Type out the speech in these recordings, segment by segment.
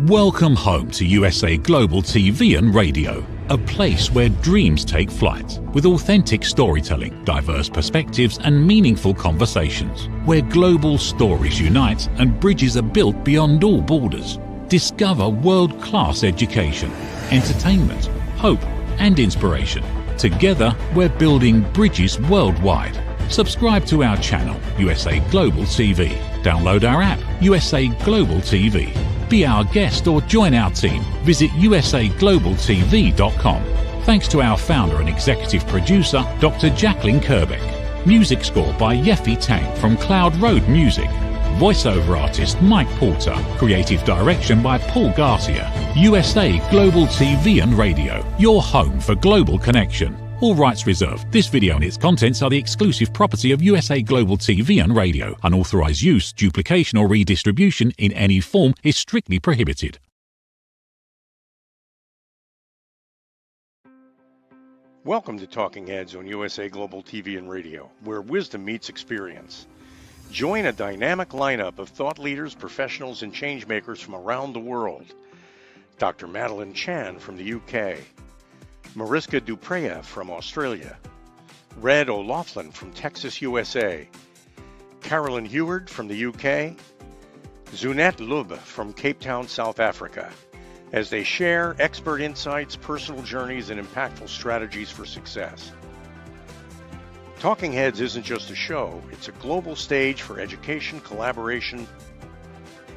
Welcome home to USA Global TV and Radio, a place where dreams take flight, with authentic storytelling, diverse perspectives and meaningful conversations, where global stories unite and bridges are built beyond all borders. Discover world-class education, entertainment, hope and inspiration. Together, we're building bridges worldwide. Subscribe to our channel, USA Global TV. Download our app, USA Global TV. Be our guest or join our team. Visit usaglobaltv.com. Thanks to our founder and executive producer, Dr. Jacqueline Kerbeck. Music score by Yeffy Tang from Cloud Road Music. Voiceover artist Mike Porter. Creative direction by Paul Garcia. USA Global TV and Radio. Your home for global connection. All rights reserved. This video and its contents are the exclusive property of USA Global TV and Radio. Unauthorized use, duplication or redistribution in any form is strictly prohibited. Welcome to Talking Heads on USA Global TV and Radio, where wisdom meets experience. Join a dynamic lineup of thought leaders, professionals, and changemakers from around the world. Dr. Madeline Chan from the UK. Mariska Dupreya from Australia, red.olaughlin from Texas, USA, Carolyn Heward from the UK, Zunette Lub from Cape Town, South Africa, as they share expert insights, personal journeys, and impactful strategies for success. Talking Heads isn't just a show, it's a global stage for education, collaboration,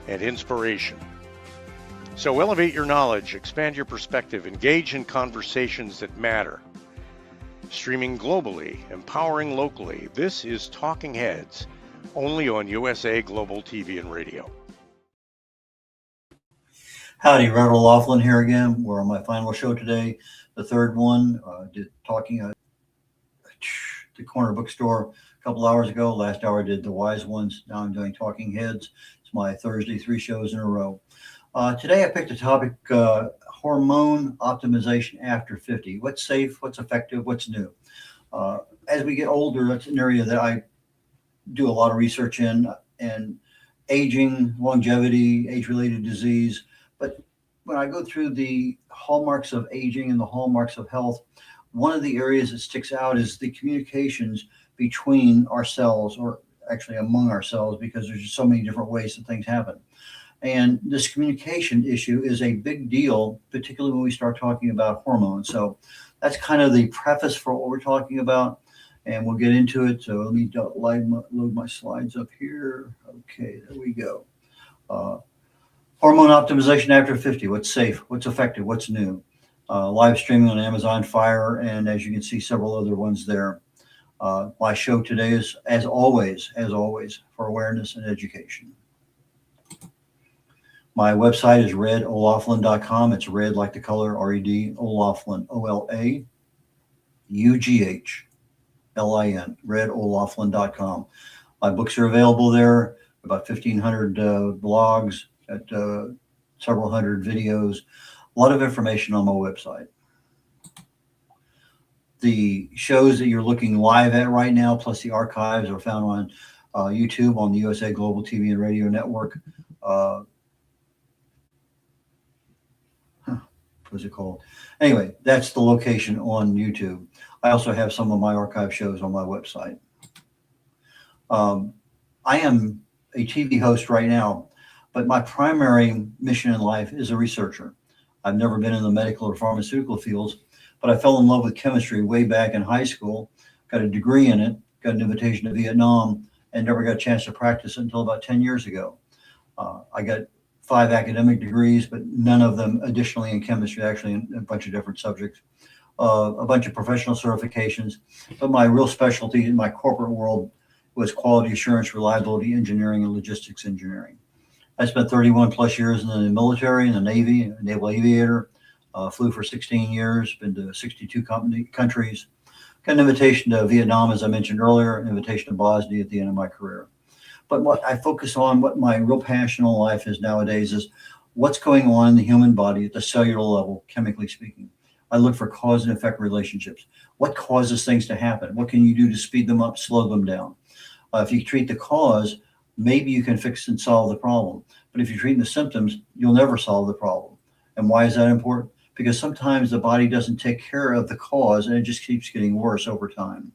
and inspiration. So elevate your knowledge, expand your perspective, engage in conversations that matter. Streaming globally, empowering locally, this is Talking Heads, only on USA Global TV and Radio. Howdy, red.olaughlin here again. We're on my final show today, the third one. Did talking at the corner bookstore a couple hours ago. Last hour I did the wise ones. Now I'm doing Talking Heads. It's my Thursday, 3 shows in a row. Today I picked a topic, hormone optimization after 50. What's safe, what's effective, what's new? As we get older, that's an area that I do a lot of research in, and aging, longevity, age-related disease. But when I go through the hallmarks of aging and the hallmarks of health, one of the areas that sticks out is the communications between our cells, or actually among our cells, because there's just so many different ways that things happen. And this communication issue is a big deal, particularly when we start talking about hormones. So that's kind of the preface for what we're talking about, and we'll get into it. So let me load my slides up here. Okay, there we go. Hormone optimization after 50. What's safe? What's effective? What's new? Live streaming on Amazon Fire, and as you can see, several other ones there. My show today is, as always, for awareness and education. My website is red.olaughlin.com. It's red like the color, R-E-D, Olaughlin, O-L-A-U-G-H-L-I-N, red.olaughlin.com. My books are available there, about 1,500 blogs, at several hundred videos, a lot of information on my website. The shows that you're looking live at right now, plus the archives, are found on YouTube on the USA Global TV and Radio Network. What's it called? Anyway, that's the location on YouTube. I also have some of my archive shows on my website. I am a TV host right now, but my primary mission in life is a researcher. I've never been in the medical or pharmaceutical fields, but I fell in love with chemistry way back in high school, got a degree in it, got an invitation to Vietnam, and never got a chance to practice it until about 10 years ago. I got 5 academic degrees, but none of them additionally in chemistry, actually in a bunch of different subjects, a bunch of professional certifications. But my real specialty in my corporate world was quality assurance, reliability engineering, and logistics engineering. I spent 31 plus years in the military, in the Navy, a naval aviator, flew for 16 years, been to 62 countries, got an invitation to Vietnam, as I mentioned earlier, an invitation to Bosnia at the end of my career. But what I focus on, what my real passion in life is nowadays, is what's going on in the human body at the cellular level, chemically speaking. I look for cause and effect relationships. What causes things to happen? What can you do to speed them up, slow them down? If you treat the cause, maybe you can fix and solve the problem. But if you're treating the symptoms, you'll never solve the problem. And why is that important? Because sometimes the body doesn't take care of the cause and it just keeps getting worse over time.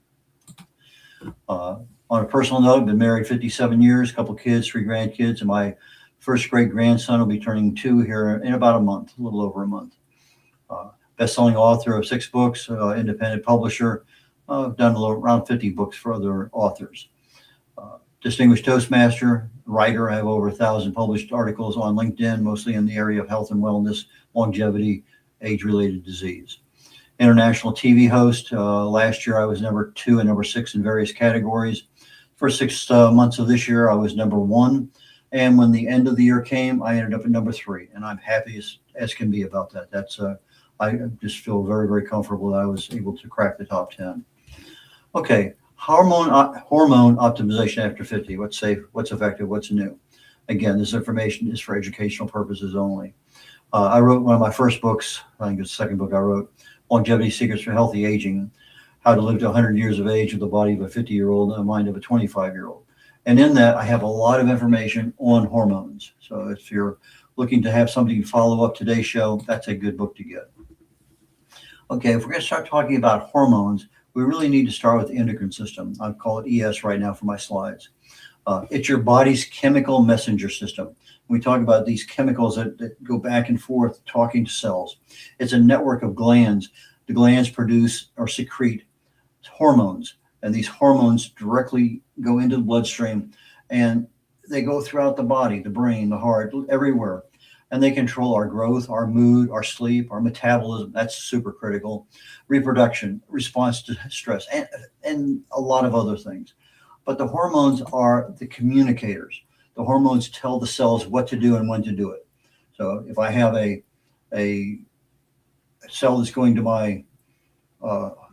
On a personal note, I've been married 57 years, a couple kids, 3 grandkids, and my first great grandson will be turning 2 here in about a month, a little over a month. Best-selling author of 6 books, independent publisher. I've done around 50 books for other authors. Distinguished Toastmaster, writer. I have over 1,000 published articles on LinkedIn, mostly in the area of health and wellness, longevity, age-related disease. International TV host. Last year I was number 2 and number 6 in various categories. First 6 months of this year I was number 1. And when the end of the year came, I ended up at number 3. And I'm happy as can be about that. That's I just feel very, very comfortable that I was able to crack the top 10. Okay, hormone optimization after 50. What's safe, what's effective, what's new? Again, this information is for educational purposes only. I wrote one of my first books, I think it's the second book I wrote, Longevity Secrets for Healthy Aging, How to Live to 100 Years of Age with the body of a 50-year-old and the mind of a 25-year-old. And in that, I have a lot of information on hormones. So if you're looking to have something to follow up today's show, that's a good book to get. Okay, if we're going to start talking about hormones, we really need to start with the endocrine system. I call it ES right now for my slides. It's your body's chemical messenger system. We talk about these chemicals that go back and forth talking to cells. It's a network of glands. The glands produce or secrete hormones, and these hormones directly go into the bloodstream, and they go throughout the body, the brain, the heart, everywhere. And they control our growth, our mood, our sleep, our metabolism. That's super critical. Reproduction, response to stress, and a lot of other things. But the hormones are the communicators. The hormones tell the cells what to do and when to do it. So if I have a cell that's going to my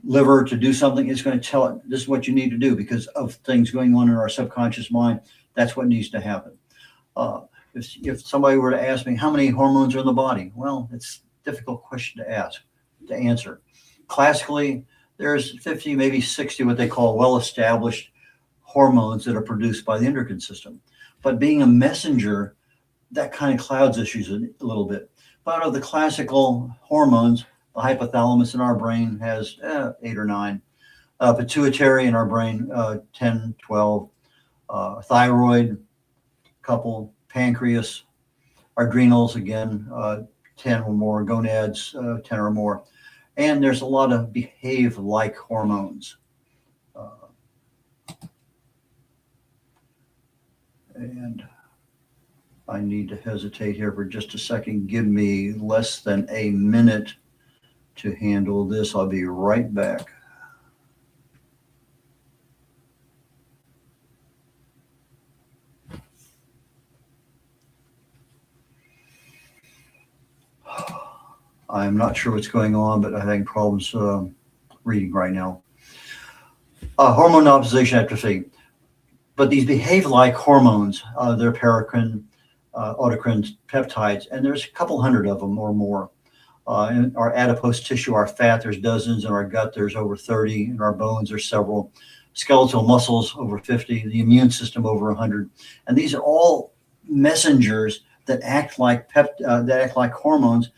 liver to do something, it's going to tell it, this is what you need to do because of things going on in our subconscious mind. That's what needs to happen. If somebody were to ask me how many hormones are in the body, well, it's a difficult question to answer. Classically, there's 50, maybe 60, what they call well-established hormones that are produced by the endocrine system. But being a messenger, that kind of clouds issues a little bit. But of the classical hormones, the hypothalamus in our brain has 8 or 9. Pituitary in our brain, 10, 12. Thyroid, couple. Pancreas, adrenals, again, 10 or more. Gonads, 10 or more. And there's a lot of behave-like hormones. And I need to hesitate here for just a second. Give me less than a minute to handle this. I'll be right back. I'm not sure what's going on, but I'm having problems reading right now. Hormone optimization after 50. But these behave like hormones. They're paracrine, autocrine, peptides, and there's a couple hundred of them or more. In our adipose tissue, our fat, there's dozens. In our gut, there's over 30. In our bones, there's several. Skeletal muscles, over 50. The immune system, over 100. And these are all messengers that act like hormones,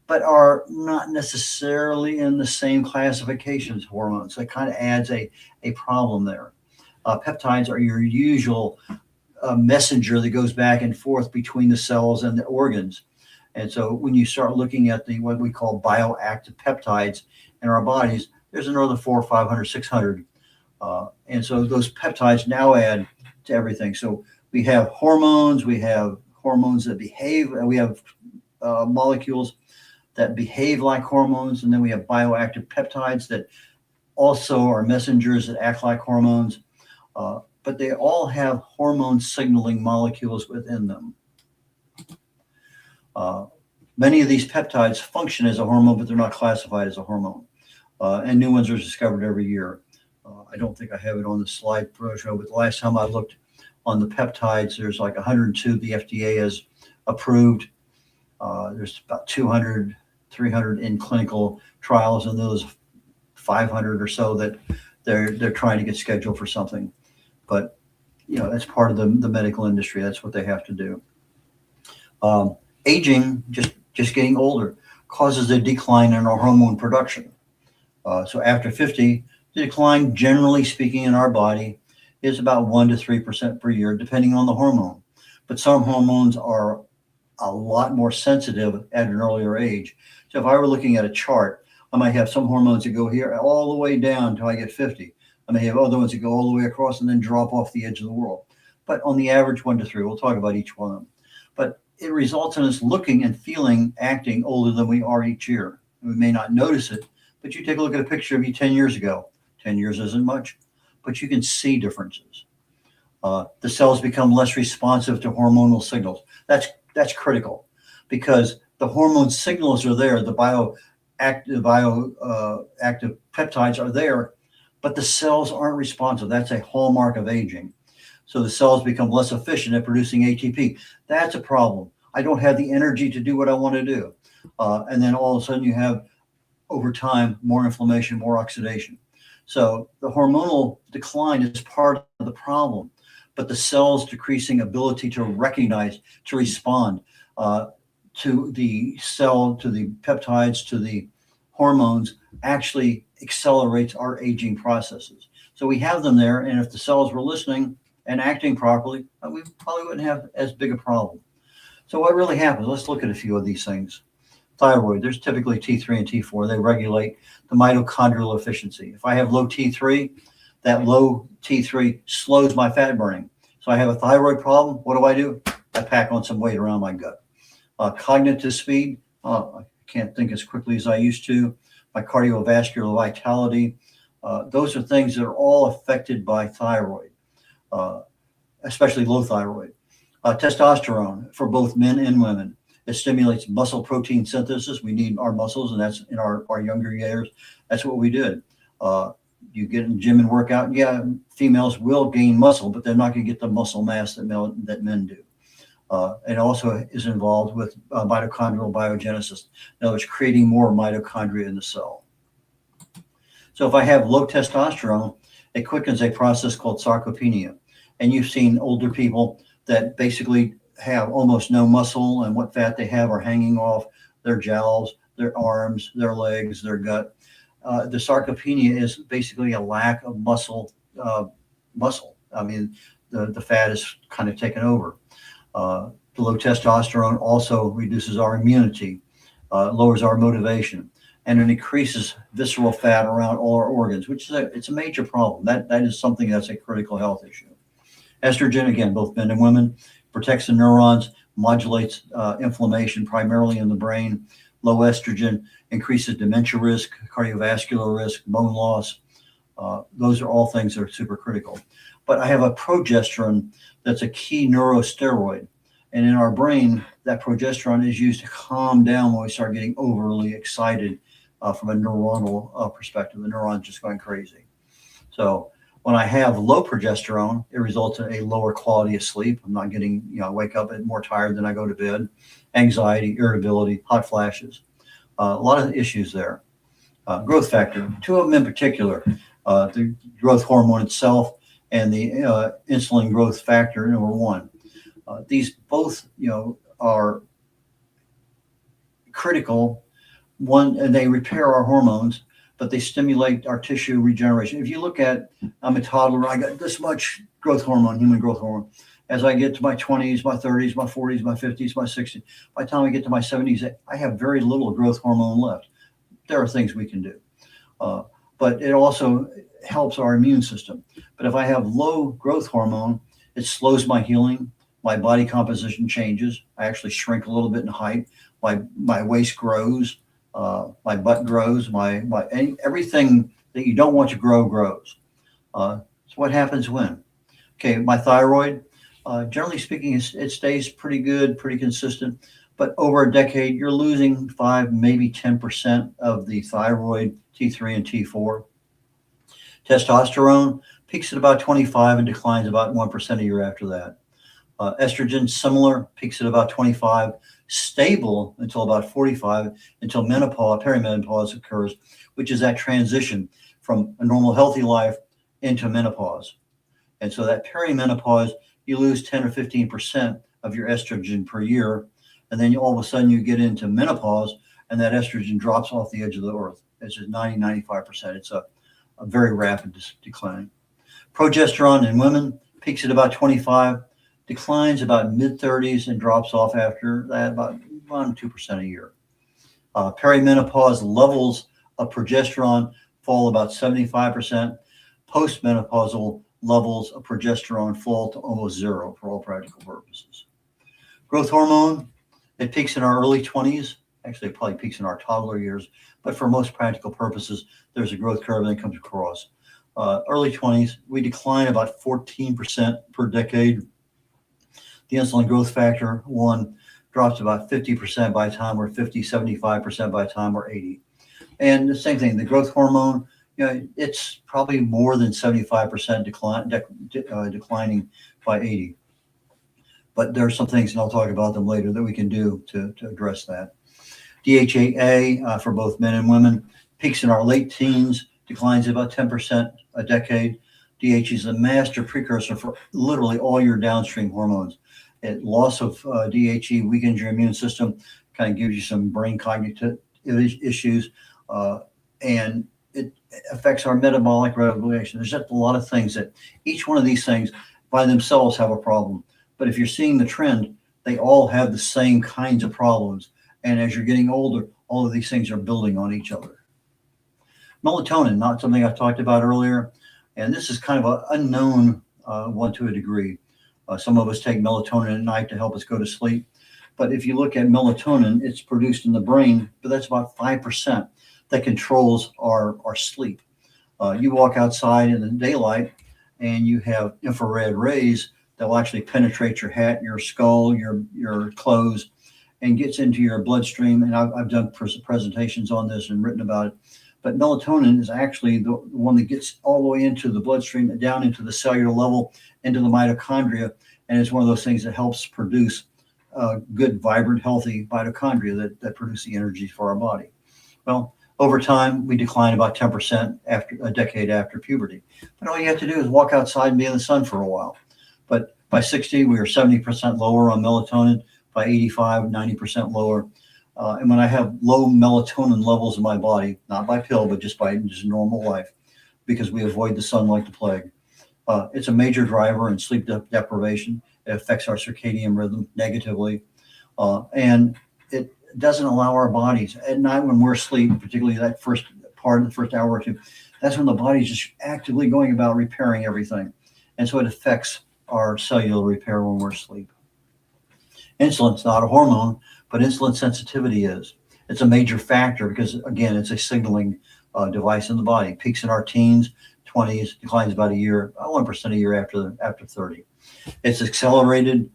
but are not necessarily in the same classification as hormones. So it kind of adds a problem there. Peptides are your usual messenger that goes back and forth between the cells and the organs. And so when you start looking at what we call bioactive peptides in our bodies, there's another 400, 500, 600. And so those peptides now add to everything. So we have hormones that behave, and we have molecules that behave like hormones, and then we have bioactive peptides that also are messengers that act like hormones, but they all have hormone signaling molecules within them. Many of these peptides function as a hormone, but they're not classified as a hormone, and new ones are discovered every year. I don't think I have it on the slide show, but the last time I looked on the peptides, there's like 102 the FDA has approved. There's about 200, 300 in clinical trials, and those 500 or so that they're trying to get scheduled for something. But that's part of the medical industry. That's what they have to do. Aging, just getting older, causes a decline in our hormone production. So after 50, the decline, generally speaking, in our body is about 1 to 3% per year, depending on the hormone. But some hormones are a lot more sensitive at an earlier age. So if I were looking at a chart, I might have some hormones that go here all the way down until I get 50. I may have other ones that go all the way across and then drop off the edge of the world. But on the average, 1 to 3, we'll talk about each one of them. But it results in us looking and feeling, acting older than we are each year. We may not notice it, but you take a look at a picture of you 10 years ago. 10 years isn't much, but you can see differences. The cells become less responsive to hormonal signals. That's critical, because the hormone signals are there. The bioactive peptides are there, but the cells aren't responsive. That's a hallmark of aging. So the cells become less efficient at producing ATP. That's a problem. I don't have the energy to do what I want to do. And then all of a sudden you have, over time, more inflammation, more oxidation. So the hormonal decline is part of the problem, but the cell's decreasing ability to recognize, to respond to the cell, to the peptides, to the hormones, actually accelerates our aging processes. So we have them there, and if the cells were listening and acting properly, we probably wouldn't have as big a problem. So what really happens? Let's look at a few of these things. Thyroid, there's typically T3 and T4. They regulate the mitochondrial efficiency. If I have low T3, that low T3 slows my fat burning. So I have a thyroid problem. What do? I pack on some weight around my gut. Cognitive speed, I can't think as quickly as I used to. My cardiovascular vitality, those are things that are all affected by thyroid, especially low thyroid. Testosterone for both men and women. It stimulates muscle protein synthesis. We need our muscles, and that's in our younger years. That's what we did. You get in the gym and work out. Yeah, females will gain muscle, but they're not going to get the muscle mass that men do. It also is involved with mitochondrial biogenesis. In other words, creating more mitochondria in the cell. So if I have low testosterone, it quickens a process called sarcopenia. And you've seen older people that basically have almost no muscle, and what fat they have are hanging off their jowls, their arms, their legs, their gut. The sarcopenia is basically a lack of muscle. I mean, the fat is kind of taken over. The low testosterone also reduces our immunity, lowers our motivation, and it increases visceral fat around all our organs, which is it's a major problem. That is something that's a critical health issue. Estrogen, again, both men and women, protects the neurons, modulates inflammation primarily in the brain. Low estrogen increases dementia risk, cardiovascular risk, bone loss. Those are all things that are super critical. But I have a progesterone that's a key neurosteroid. And in our brain, that progesterone is used to calm down when we start getting overly excited from a neuronal perspective. The neuron's just going crazy. So when I have low progesterone, it results in a lower quality of sleep. I'm not getting, I wake up more tired than I go to bed. Anxiety, irritability, hot flashes. A lot of issues there. Growth factor, two of them in particular, the growth hormone itself and the insulin growth factor, number one. These both, are critical. One, and they repair our hormones, but they stimulate our tissue regeneration. If you look at, I'm a toddler, I got this much growth hormone, human growth hormone. As I get to my 20s, my 30s, my 40s, my 50s, my 60s, by the time I get to my 70s, I have very little growth hormone left. There are things we can do. But it also helps our immune system. But if I have low growth hormone, it slows my healing. My body composition changes. I actually shrink a little bit in height. My waist grows. My butt grows. Everything that you don't want to grow grows. So what happens when? Okay, my thyroid, generally speaking, it stays pretty good, pretty consistent. But over a decade, you're losing 5, maybe 10% of the thyroid T3 and T4. Testosterone peaks at about 25 and declines about 1% a year after that. Estrogen, similar, peaks at about 25, stable until about 45, until menopause, perimenopause occurs, which is that transition from a normal healthy life into menopause. And so that perimenopause, you lose 10 or 15% of your estrogen per year. And then all of a sudden you get into menopause and that estrogen drops off the edge of the earth. It's just 95%. It's a very rapid decline. Progesterone in women peaks at about 25, declines about mid-30s, and drops off after that about 2% a year. Perimenopause levels of progesterone fall about 75%. Postmenopausal levels of progesterone fall to almost zero for all practical purposes. Growth hormone, it peaks in our early 20s. Actually, it probably peaks in our toddler years, but for most practical purposes, there's a growth curve and it comes across. Early 20s, we decline about 14% per decade. The insulin growth factor, 1, drops about 50% by the time we're 50, 75% by the time we're 80. And the same thing, the growth hormone, it's probably more than 75% declining by 80. But there are some things, and I'll talk about them later, that we can do to address that. DHEA for both men and women peaks in our late teens, declines about 10% a decade. DHEA is a master precursor for literally all your downstream hormones. Loss of DHEA weakens your immune system, kind of gives you some brain cognitive issues, and it affects our metabolic regulation. There's just a lot of things that each one of these things by themselves have a problem. But if you're seeing the trend, they all have the same kinds of problems. And as you're getting older, all of these things are building on each other. Melatonin, not something I talked about earlier. And this is kind of an unknown one to a degree. Some of us take melatonin at night to help us go to sleep. But if you look at melatonin, it's produced in the brain, but that's about 5% that controls our sleep. You walk outside in the daylight and you have infrared rays that will actually penetrate your hat, your skull, your clothes, and gets into your bloodstream. And I've done presentations on this and written about it. But melatonin is actually the one that gets all the way into the bloodstream and down into the cellular level, into the mitochondria. And it's one of those things that helps produce good, vibrant, healthy mitochondria that produce the energy for our body. Well, over time, we decline about 10% after a decade after puberty. But all you have to do is walk outside and be in the sun for a while. But by 60, we are 70% lower on melatonin. By 85, 90% lower. And when I have low melatonin levels in my body, not by pill, but just by just normal life, because we avoid the sun like the plague, it's a major driver in sleep deprivation. It affects our circadian rhythm negatively. And it doesn't allow our bodies at night when we're asleep, particularly that first part of the first hour or two, that's when the body's just actively going about repairing everything. And so it affects our cellular repair when we're asleep. Insulin's not a hormone, but insulin sensitivity is. It's a major factor because, again, it's a signaling device in the body. Peaks in our teens, 20s, declines about 1% a year after 30. Its accelerated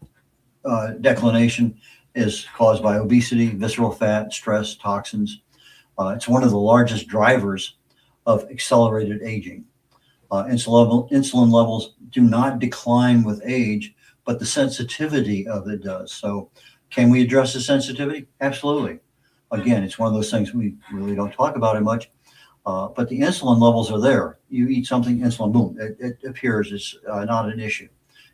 declination is caused by obesity, visceral fat, stress, toxins. It's one of the largest drivers of accelerated aging. Insulin levels do not decline with age, but the sensitivity of it does. So can we address the sensitivity? Absolutely. Again, it's one of those things we really don't talk about it much, but the insulin levels are there. You eat something, insulin, boom, it appears. It's not an issue.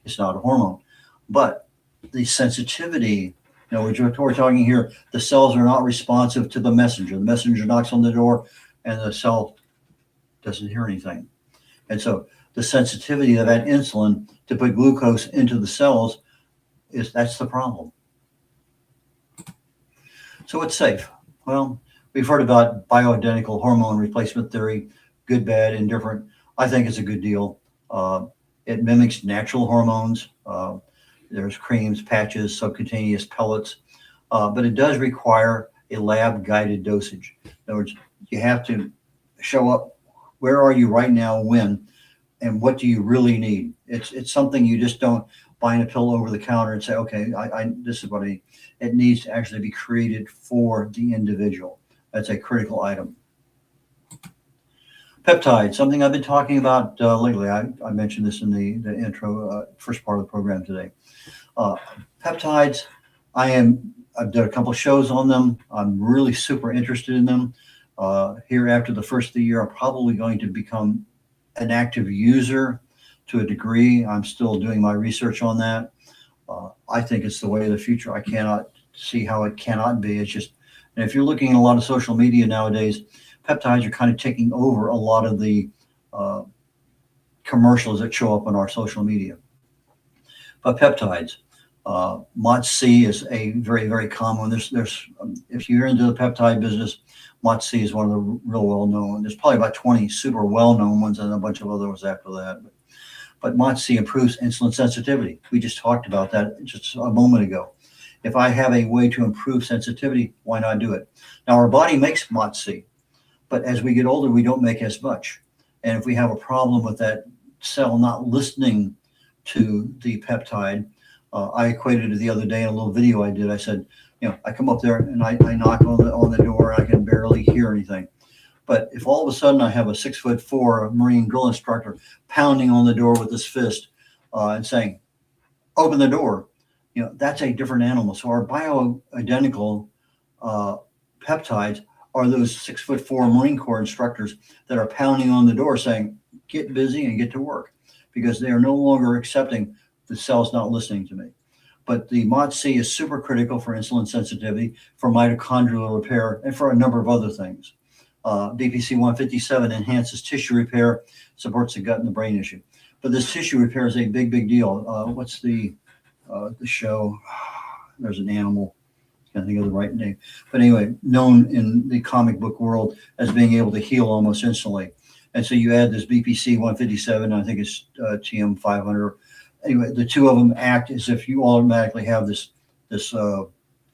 It's not a hormone. But the sensitivity, we're talking here, the cells are not responsive to the messenger. The messenger knocks on the door and the cell doesn't hear anything. And so the sensitivity of that insulin to put glucose into the cells that's the problem. So it's safe. Well, we've heard about bioidentical hormone replacement theory, good, bad, indifferent. I think it's a good deal. It mimics natural hormones. There's creams, patches, subcutaneous pellets, but it does require a lab-guided dosage. In other words, you have to show up. Where are you right now? When? And what do you really need? It's something you just don't buy a pill over the counter and say, okay, this is what I need. It needs to actually be created for the individual. That's a critical item. Peptides, something I've been talking about lately. I mentioned this in the intro, first part of the program today. Peptides, I've done a couple of shows on them. I'm really super interested in them. Here after the first of the year, I'm probably going to become an active user to a degree. I'm still doing my research on that. I think it's the way of the future. I cannot see how it cannot be. It's just, and if you're looking at a lot of social media nowadays, peptides are kind of taking over a lot of the commercials that show up on our social media. But peptides, MOTS-C is a very, very common. There's if you're into the peptide business, MOTS-C is one of the real well-known. There's probably about 20 super well-known ones and a bunch of other ones after that. But MOTS-C improves insulin sensitivity. We just talked about that just a moment ago. If I have a way to improve sensitivity, why not do it? Now, our body makes MOTS-C, but as we get older, we don't make as much. And if we have a problem with that cell not listening to the peptide, I equated it the other day in a little video I did. I said, I come up there and I knock on the door. I can barely hear anything. But if all of a sudden I have a 6'4" Marine drill instructor pounding on the door with his fist and saying, open the door, that's a different animal. So our bioidentical peptides are those 6'4" Marine Corps instructors that are pounding on the door saying, get busy and get to work, because they are no longer accepting the cell's not listening to me. But the MOTS-C is super critical for insulin sensitivity, for mitochondrial repair, and for a number of other things. BPC 157 enhances tissue repair, supports the gut and the brain issue. But this tissue repair is a big, big deal. What's the show? There's an animal. Can't think of the right name. But anyway, known in the comic book world as being able to heal almost instantly. And so you add this BPC 157, I think it's TM 500. Anyway, the two of them act as if you automatically have this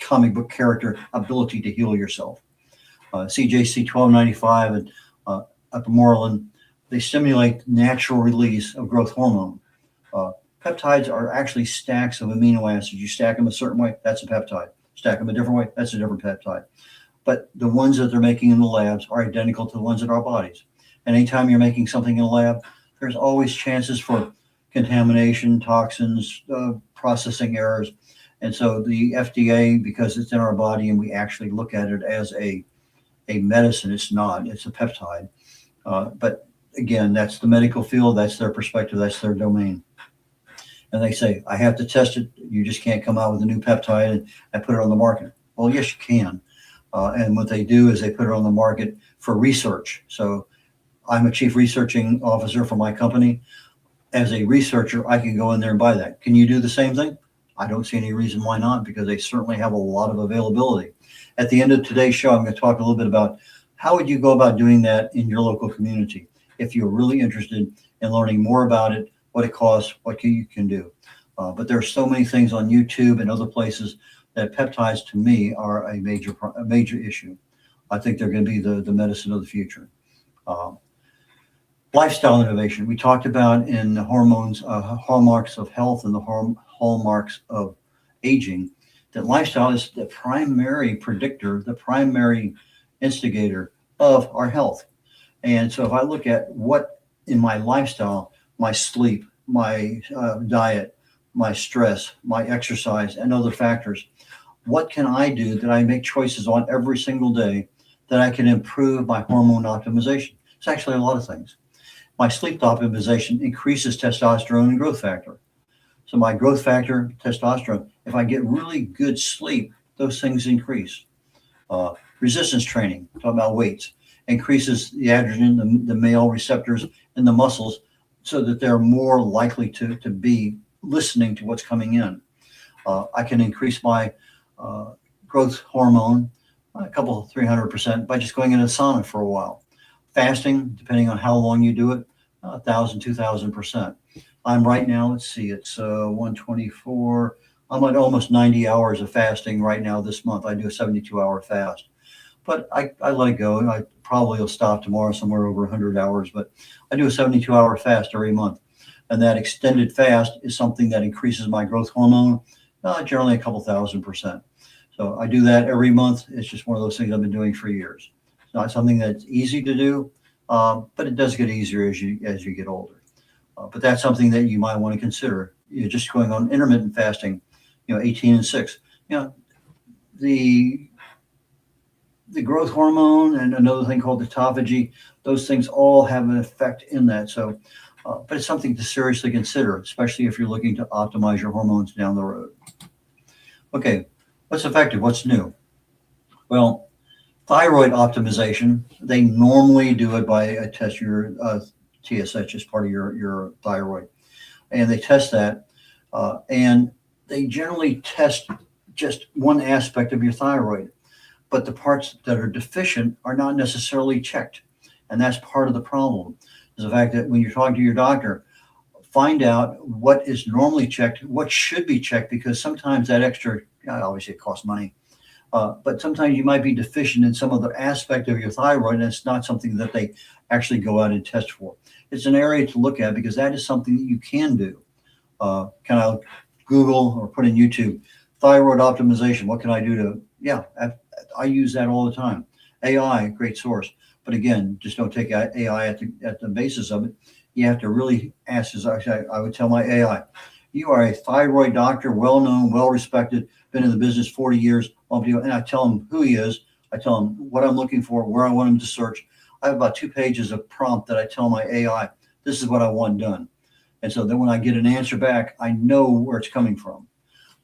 comic book character ability to heal yourself. CJC 1295 and apomorelin, they stimulate natural release of growth hormone. Peptides are actually stacks of amino acids. You stack them a certain way, that's a peptide. Stack them a different way, that's a different peptide. But the ones that they're making in the labs are identical to the ones in our bodies. And anytime you're making something in a lab, there's always chances for contamination, toxins, processing errors. And so the FDA, because it's in our body and we actually look at it as a medicine, it's not, it's a peptide. But again, that's the medical field, that's their perspective, that's their domain. And they say, I have to test it. You just can't come out with a new peptide and put it on the market. Well, yes, you can. And what they do is they put it on the market for research. So I'm a chief researching officer for my company. As a researcher, I can go in there and buy that. Can you do the same thing? I don't see any reason why not, because they certainly have a lot of availability. At the end of today's show, I'm going to talk a little bit about how would you go about doing that in your local community if you're really interested in learning more about it, what it costs, what you can do. But there are so many things on YouTube and other places that peptides, to me, are a major issue. I think they're going to be the medicine of the future. Lifestyle innovation. We talked about in the hormones, hallmarks of health and the hallmarks of aging, that lifestyle is the primary predictor, the primary instigator of our health. And so if I look at what in my lifestyle, my sleep, my diet, my stress, my exercise, and other factors, what can I do that I make choices on every single day that I can improve my hormone optimization? It's actually a lot of things. My sleep optimization increases testosterone and growth factor. So my growth factor, testosterone, if I get really good sleep, those things increase. Resistance training, talking about weights, increases the androgen, the male receptors in the muscles so that they're more likely to be listening to what's coming in. I can increase my growth hormone a couple, 300% by just going in a sauna for a while. Fasting, depending on how long you do it, 1,000, 2,000%. I'm right now, let's see, it's 124. I'm at almost 90 hours of fasting right now this month. I do a 72-hour fast. But I let it go. I probably will stop tomorrow somewhere over 100 hours. But I do a 72-hour fast every month. And that extended fast is something that increases my growth hormone, generally a couple 1,000%. So I do that every month. It's just one of those things I've been doing for years. It's not something that's easy to do, but it does get easier as you get older. But that's something that you might want to consider. You're just going on intermittent fasting, 18 and 6. The growth hormone and another thing called autophagy, those things all have an effect in that. So but it's something to seriously consider, especially if you're looking to optimize your hormones down the road. Okay, what's effective? What's new? Well, thyroid optimization, they normally do it by a test your TSH as part of your thyroid. And they test that, and they generally test just one aspect of your thyroid, but the parts that are deficient are not necessarily checked. And that's part of the problem, is the fact that when you're talking to your doctor, find out what is normally checked, what should be checked, because sometimes that extra, obviously it costs money, but sometimes you might be deficient in some other aspect of your thyroid, and it's not something that they actually go out and test for. It's an area to look at because that is something that you can do. Can I Google or put in YouTube, thyroid optimization? What can I do to, I use that all the time. AI, great source. But again, just don't take AI at the basis of it. You have to really ask, as I would tell my AI, you are a thyroid doctor, well-known, well-respected, been in the business 40 years. And I tell him who he is. I tell him what I'm looking for, where I want him to search. I have about 2 pages of prompt that I tell my AI, this is what I want done. And so then when I get an answer back, I know where it's coming from.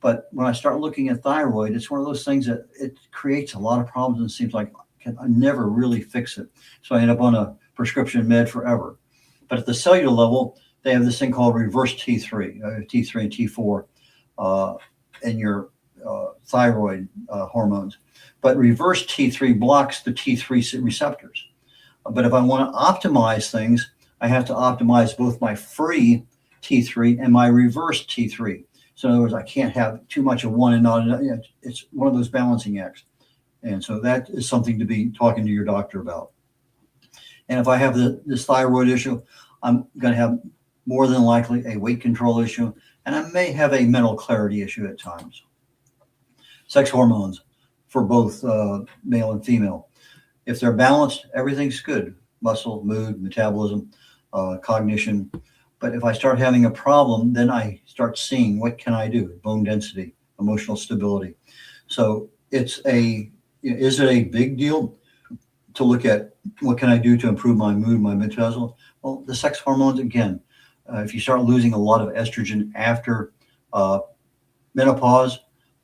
But when I start looking at thyroid, it's one of those things that it creates a lot of problems and it seems like I never really fix it. So I end up on a prescription med forever. But at the cellular level, they have this thing called reverse T3, T3 and T4 in your thyroid hormones. But reverse T3 blocks the T3 receptors. But if I want to optimize things, I have to optimize both my free T3 and my reverse T3. So in other words, I can't have too much of one and not another. It's one of those balancing acts. And so that is something to be talking to your doctor about. And if I have this thyroid issue, I'm going to have more than likely a weight control issue, and I may have a mental clarity issue at times. Sex hormones for both male and female. If they're balanced, everything's good. Muscle, mood, metabolism, cognition. But if I start having a problem, then I start seeing what can I do? Bone density, emotional stability. So is it a big deal to look at what can I do to improve my mood, my metabolism? Well, the sex hormones, again, if you start losing a lot of estrogen after menopause,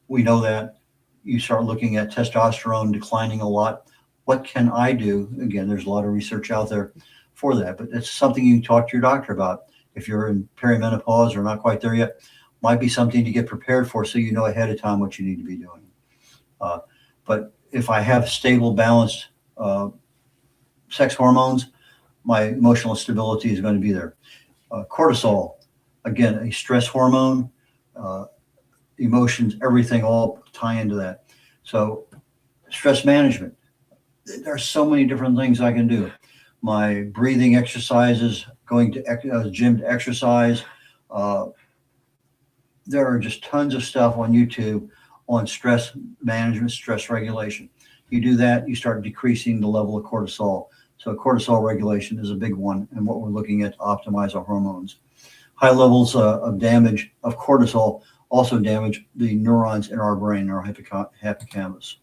we know that. You start looking at testosterone declining a lot. What can I do? Again, there's a lot of research out there for that, but it's something you can talk to your doctor about. If you're in perimenopause or not quite there yet, might be something to get prepared for so you know ahead of time what you need to be doing. But if I have stable, balanced sex hormones, my emotional stability is going to be there. Cortisol, again, a stress hormone, emotions, everything all tie into that. So stress management, there are so many different things I can do. My breathing exercises, going to gym to exercise. There are just tons of stuff on YouTube on stress management, stress regulation. You do that, you start decreasing the level of cortisol. So cortisol regulation is a big one, and what we're looking at to optimize our hormones. High levels of damage of cortisol also damage the neurons in our brain, our hippocampus.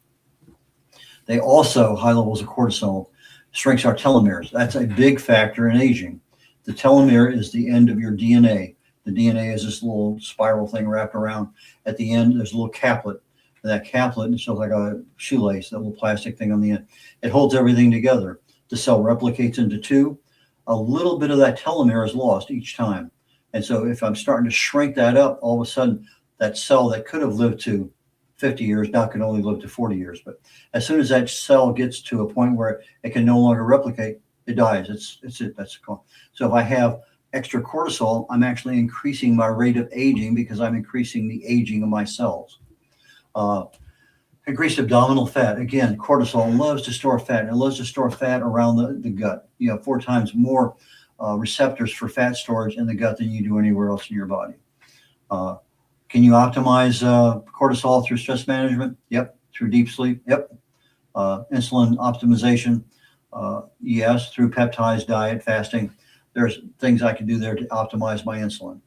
They also, high levels of cortisol, shrinks our telomeres. That's a big factor in aging. The telomere is the end of your DNA. The DNA is this little spiral thing wrapped around. At the end, there's a little caplet. And that caplet is sort of like a shoelace, that little plastic thing on the end. It holds everything together. The cell replicates into 2. A little bit of that telomere is lost each time. And so if I'm starting to shrink that up, all of a sudden, that cell that could have lived to 50 years now can only live to 40 years. But as soon as that cell gets to a point where it can no longer replicate, it dies. That's gone. So if I have extra cortisol, I'm actually increasing my rate of aging because I'm increasing the aging of my cells. Increased abdominal fat. Again, cortisol loves to store fat, and it loves to store fat around the gut. You have 4 times more receptors for fat storage in the gut than you do anywhere else in your body. Can you optimize cortisol through stress management? Yep. Through deep sleep? Yep. Insulin optimization? Yes. Through peptides, diet, fasting. There's things I can do there to optimize my insulin.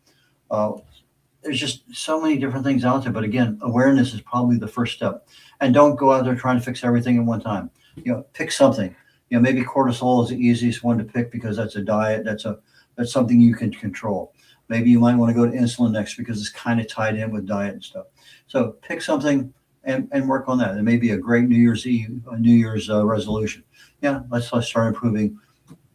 There's just so many different things out there. But again, awareness is probably the first step. And don't go out there trying to fix everything at one time. Pick something. Maybe cortisol is the easiest one to pick because that's a diet. That's That's something you can control. Maybe you might want to go to insulin next because it's kind of tied in with diet and stuff. So pick something and work on that. It may be a great New Year's Eve, New Year's resolution. Yeah, let's start improving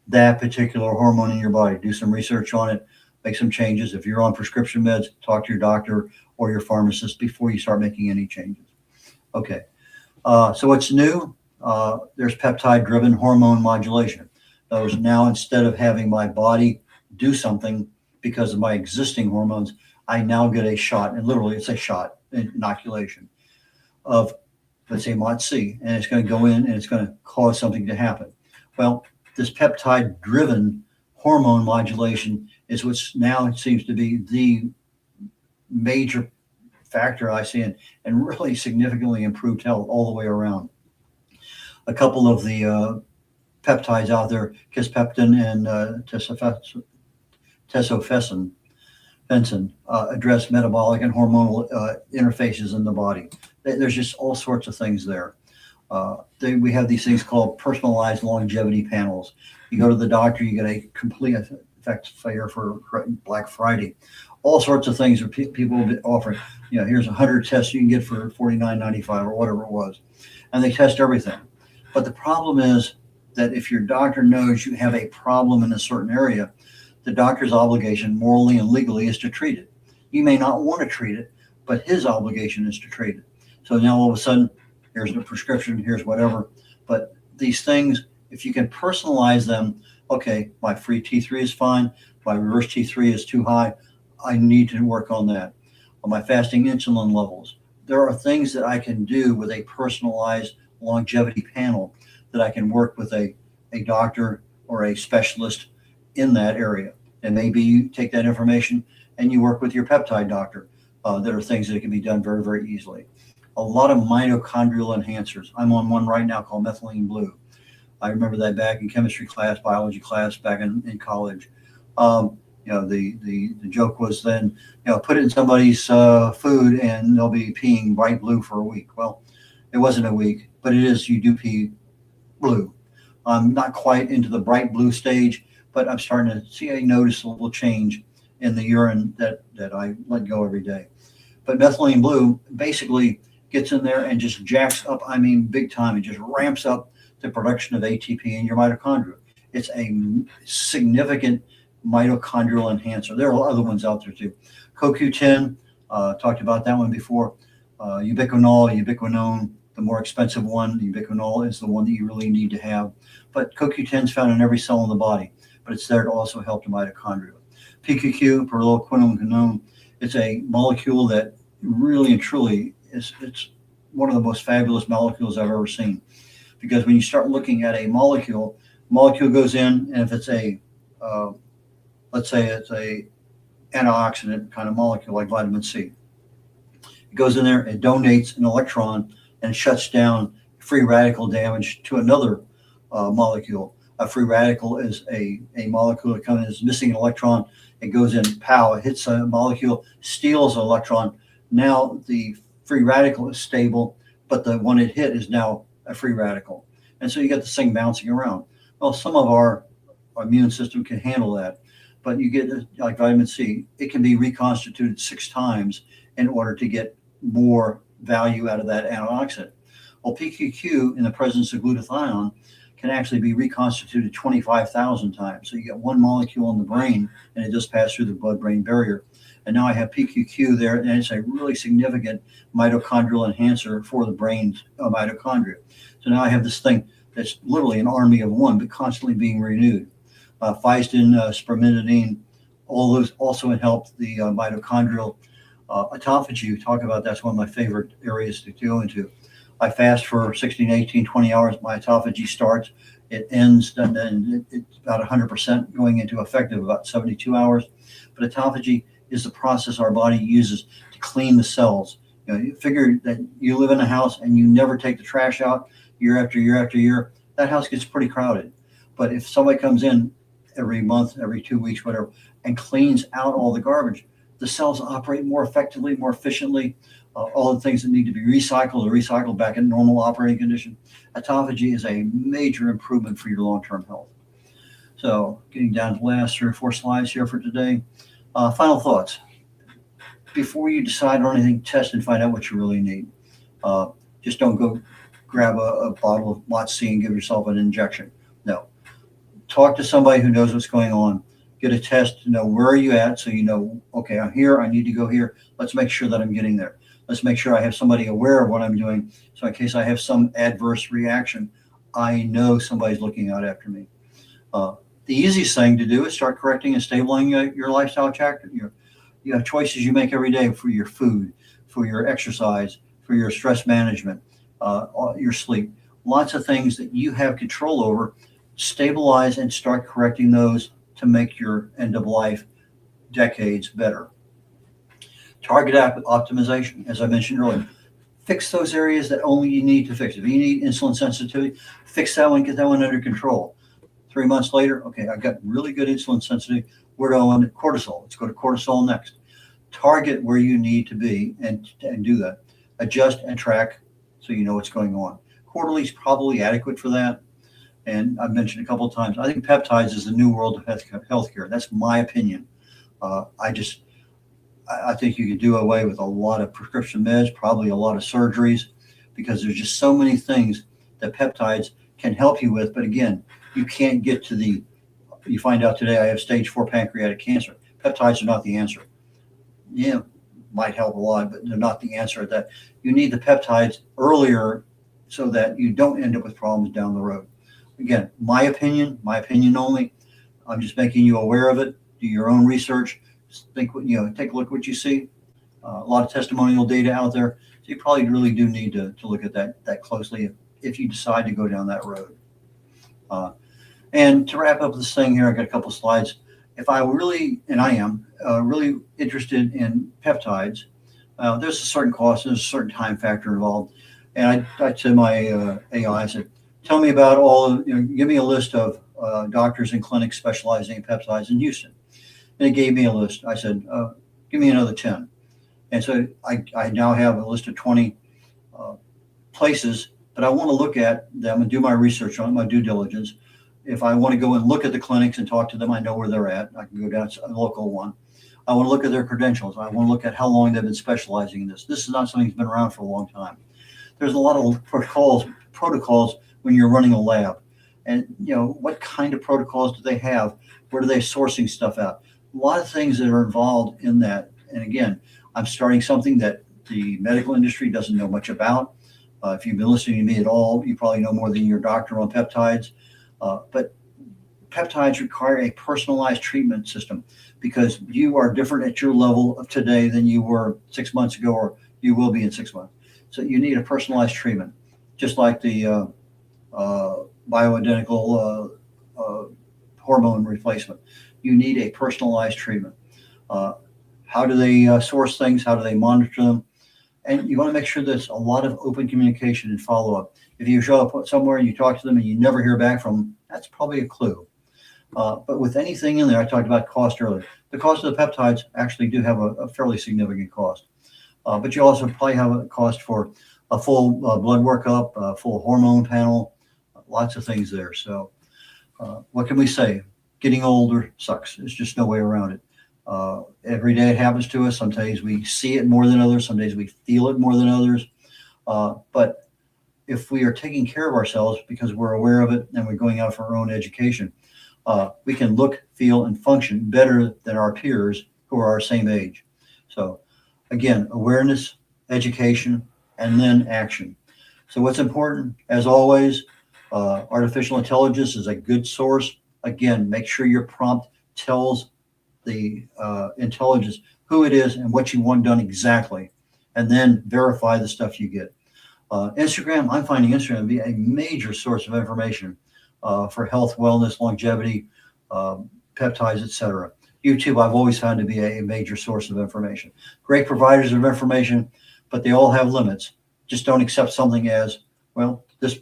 that particular hormone in your body. Do some research on it, make some changes. If you're on prescription meds, talk to your doctor or your pharmacist before you start making any changes. Okay, so what's new? There's peptide-driven hormone modulation. Those now, instead of having my body do something because of my existing hormones, I now get a shot, and literally it's a shot, an inoculation of, let's say, MOTS-C, and it's going to go in and it's going to cause something to happen. Well, this peptide-driven hormone modulation is what's now seems to be the major factor I see in, and really significantly improved health all the way around. A couple of the peptides out there, kisspeptin and tesofensine, address metabolic and hormonal interfaces in the body. There's just all sorts of things there. We have these things called personalized longevity panels. You go to the doctor, you get a complete, in fact, fair for Black Friday. All sorts of things that people will be offering. You know, here's 100 tests you can get for $49.95 or whatever it was. And they test everything. But the problem is that if your doctor knows you have a problem in a certain area, the doctor's obligation morally and legally is to treat it. You may not want to treat it, but his obligation is to treat it. So now all of a sudden, here's the prescription, here's whatever. But these things, if you can personalize them, okay, my free T3 is fine, my reverse T3 is too high, I need to work on that. On my fasting insulin levels, there are things that I can do with a personalized longevity panel that I can work with a doctor or a specialist in that area. And maybe you take that information and you work with your peptide doctor. There are things that can be done very, very easily. A lot of mitochondrial enhancers. I'm on one right now called methylene blue. I remember that back in chemistry class, biology class, back in college. You know, the joke was then, you know, put it in somebody's food and they'll be peeing bright blue for a week. Well, it wasn't a week, but it is, you do pee blue. I'm not quite into the bright blue stage, but I'm starting to see a noticeable change in the urine that I let go every day. But methylene blue basically gets in there and just jacks up, I mean, big time. It just ramps up the production of ATP in your mitochondria. It's a significant mitochondrial enhancer. There are other ones out there too. CoQ10, talked about that one before. Ubiquinol, the more expensive one. Ubiquinol is the one that you really need to have. But CoQ10 is found in every cell in the body, but it's there to also help the mitochondria. PQQ, pyrroloquinone, it's a molecule that really and truly it's one of the most fabulous molecules I've ever seen. Because when you start looking at a molecule goes in, and if it's a, let's say it's a antioxidant kind of molecule like vitamin C, it goes in there, it donates an electron and shuts down free radical damage to another molecule. A free radical is a molecule that comes in, is missing an electron, it goes in, pow, it hits a molecule, steals an electron. Now the free radical is stable, but the one it hit is now a free radical. And so you get this thing bouncing around. Well, some of our immune system can handle that, but you get, like vitamin C, it can be reconstituted 6 times in order to get more value out of that antioxidant. Well, PQQ in the presence of glutathione can actually be reconstituted 25,000 times. So you get one molecule in the brain and it just passed through the blood-brain barrier. And now I have PQQ there, and it's a really significant mitochondrial enhancer for the brain's mitochondria. So now I have this thing that's literally an army of one, but constantly being renewed. Physin, spermidine, all those also help the mitochondrial autophagy. You talk about, that's one of my favorite areas to go into. I fast for 16, 18, 20 hours. My autophagy starts, it ends, and then it's about 100% going into effective about 72 hours. But autophagy is the process our body uses to clean the cells. You know, you figure that you live in a house and you never take the trash out year after year after year, that house gets pretty crowded. But if somebody comes in every month, every 2 weeks, whatever, and cleans out all the garbage, the cells operate more effectively, more efficiently. All the things that need to be recycled are recycled back in normal operating condition. Autophagy is a major improvement for your long-term health. So getting down to the last 3 or 4 slides here for today. Final thoughts. Before you decide on anything, test and find out what you really need. Just don't go grab a bottle of Lot-C and give yourself an injection. No. Talk to somebody who knows what's going on. Get a test to know where are you at, so you know, okay, I'm here, I need to go here. Let's make sure that I'm getting there. Let's make sure I have somebody aware of what I'm doing, so in case I have some adverse reaction, I know somebody's looking out after me. The easiest thing to do is start correcting and stabilizing your lifestyle chapter. You have choices you make every day for your food, for your exercise, for your stress management, your sleep. Lots of things that you have control over. Stabilize and start correcting those to make your end of life decades better. Target optimization, as I mentioned earlier. Fix those areas that only you need to fix. If you need insulin sensitivity, fix that one, get that one under control. 3 months later, okay, I've got really good insulin sensitivity. Where do I want cortisol? Let's go to cortisol next. Target where you need to be and do that. Adjust and track so you know what's going on. Quarterly is probably adequate for that. And I've mentioned a couple of times, I think peptides is the new world of healthcare. That's my opinion. I think you could do away with a lot of prescription meds, probably a lot of surgeries, because there's just so many things that peptides can help you with. But again, you can't get to you find out today I have stage 4 pancreatic cancer. Peptides are not the answer. Yeah, might help a lot, but they're not the answer at that. You need the peptides earlier so that you don't end up with problems down the road. Again, my opinion only. I'm just making you aware of it. Do your own research. Take a look at what you see. A lot of testimonial data out there. So you probably really do need to look at that closely if you decide to go down that road. And to wrap up this thing here, I got a couple slides. If I really, and I am really interested in peptides, there's a certain cost, there's a certain time factor involved. And I said my AI, I said, tell me about give me a list of doctors and clinics specializing in peptides in Houston. And it gave me a list. I said, give me another 10. And so I now have a list of 20 places, but I want to look at them and do my research on it, my due diligence. If I want to go and look at the clinics and talk to them, I know where they're at. I can go down to a local one. I want to look at their credentials. I want to look at how long they've been specializing in this. This is not something that's been around for a long time. There's a lot of protocols when you're running a lab. And, what kind of protocols do they have? Where are they sourcing stuff out? A lot of things that are involved in that. And again, I'm starting something that the medical industry doesn't know much about. If you've been listening to me at all, you probably know more than your doctor on peptides. But peptides require a personalized treatment system because you are different at your level of today than you were 6 months ago, or you will be in 6 months. So you need a personalized treatment, just like the bioidentical hormone replacement. You need a personalized treatment. How do they source things? How do they monitor them? And you want to make sure there's a lot of open communication and follow-up. If you show up somewhere and you talk to them and you never hear back from them, that's probably a clue. But with anything in there, I talked about cost earlier. The cost of the peptides actually do have a fairly significant cost. But you also probably have a cost for a full blood workup, a full hormone panel, lots of things there. So what can we say? Getting older sucks. There's just no way around it. Every day it happens to us. Some days we see it more than others. Some days we feel it more than others. But if we are taking care of ourselves because we're aware of it and we're going out for our own education, we can look, feel, and function better than our peers who are our same age. So again, awareness, education, and then action. So what's important, as always, artificial intelligence is a good source. Again, make sure your prompt tells the intelligence who it is and what you want done exactly, and then verify the stuff you get. Instagram, I'm finding Instagram to be a major source of information for health, wellness, longevity, peptides, etc. YouTube, I've always found to be a major source of information. Great providers of information, but they all have limits. Just don't accept something as, well, this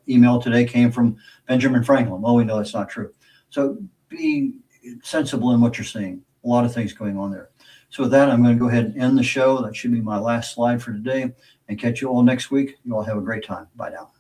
email today came from Benjamin Franklin. Well, we know that's not true. So be sensible in what you're seeing. A lot of things going on there. So with that, I'm going to go ahead and end the show. That should be my last slide for today, and catch you all next week. You all have a great time. Bye now.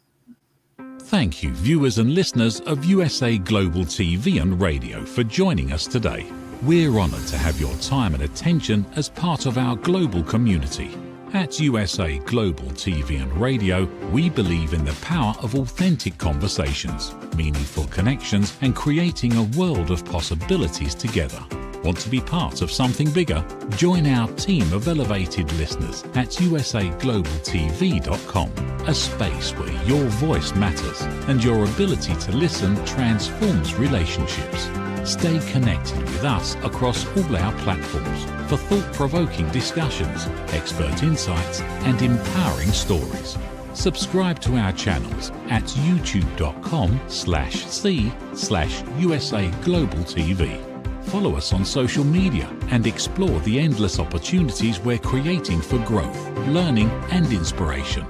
Thank you, viewers and listeners of USA Global TV and Radio, for joining us today. We're honoured to have your time and attention as part of our global community. At USA Global TV and Radio, we believe in the power of authentic conversations, meaningful connections, and creating a world of possibilities together. Want to be part of something bigger? Join our team of elevated listeners at usaglobaltv.com, a space where your voice matters and your ability to listen transforms relationships. Stay connected with us across all our platforms for thought-provoking discussions, expert insights, and empowering stories. Subscribe to our channels at youtube.com/c/usaglobaltv. Follow us on social media and explore the endless opportunities we're creating for growth, learning, and inspiration.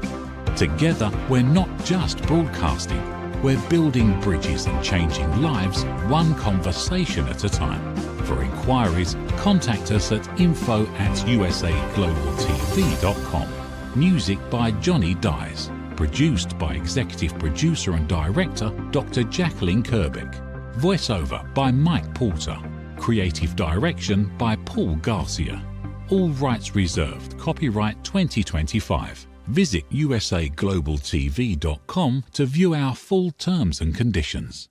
Together, we're not just broadcasting, we're building bridges and changing lives one conversation at a time. For inquiries, contact us at info@usaglobaltv.com. Music by Johnny Dyes. Produced by Executive Producer and Director Dr. Jacqueline Kerbeck. Voiceover by Mike Porter. Creative Direction by Paul Garcia. All rights reserved. Copyright 2025. Visit usaglobaltv.com to view our full terms and conditions.